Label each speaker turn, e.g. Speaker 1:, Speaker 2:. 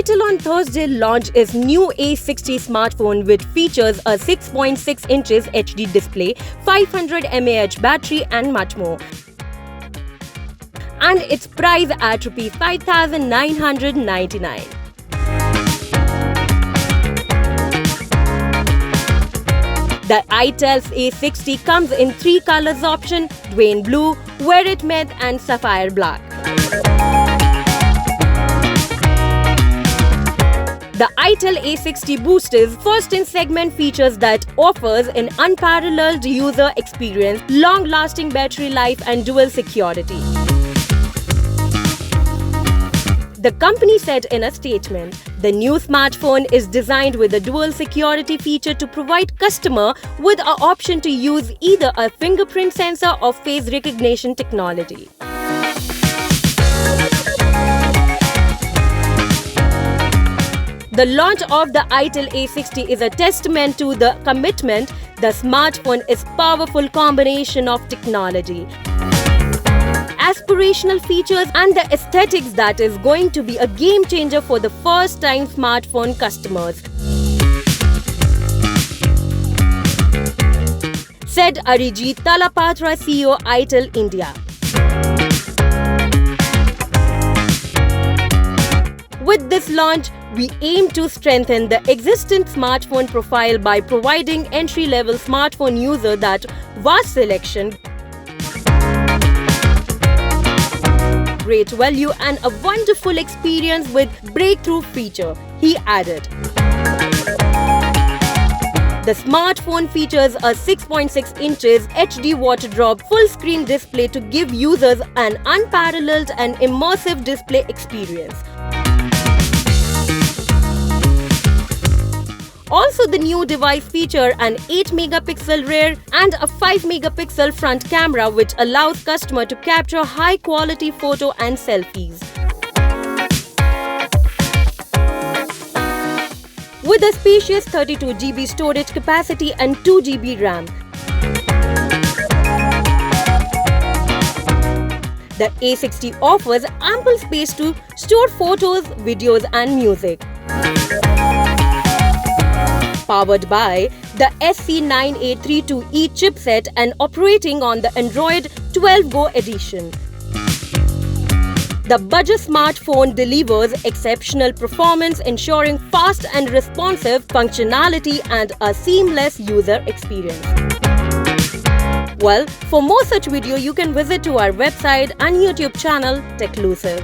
Speaker 1: Itel on Thursday launched its new A60 smartphone, which features a 6.6 inches HD display, 500 mAh battery and much more. And its price at Rs 5,999. The Itel's A60 comes in 3 colors option: Dwayne Blue, Verit Meth and Sapphire Black. The Itel A60 boasts first-in-segment features that offers an unparalleled user experience, long-lasting battery life and dual security. The company said in a statement, the new smartphone is designed with a dual security feature to provide customer with an option to use either a fingerprint sensor or face recognition technology. The launch of the Itel A60 is a testament to the commitment. The smartphone is a powerful combination of technology, aspirational features and the aesthetics that is going to be a game changer for the first-time smartphone customers, said Arijit Talapatra, CEO Itel India. With this launch, we aim to strengthen the existing smartphone profile by providing entry-level smartphone user that vast selection, great value and a wonderful experience with breakthrough feature, he added. The smartphone features a 6.6 inches HD water-drop full-screen display to give users an unparalleled and immersive display experience. Also, the new device features an 8-megapixel rear and a 5-megapixel front camera, which allows customers to capture high-quality photo and selfies. With a spacious 32 GB storage capacity and 2 GB RAM, the A60 offers ample space to store photos, videos and music. Powered by the SC9832E chipset and operating on the Android 12 Go edition. The budget smartphone delivers exceptional performance, ensuring fast and responsive functionality and a seamless user experience. Well, for more such video, you can visit to our website and YouTube channel Techlusive.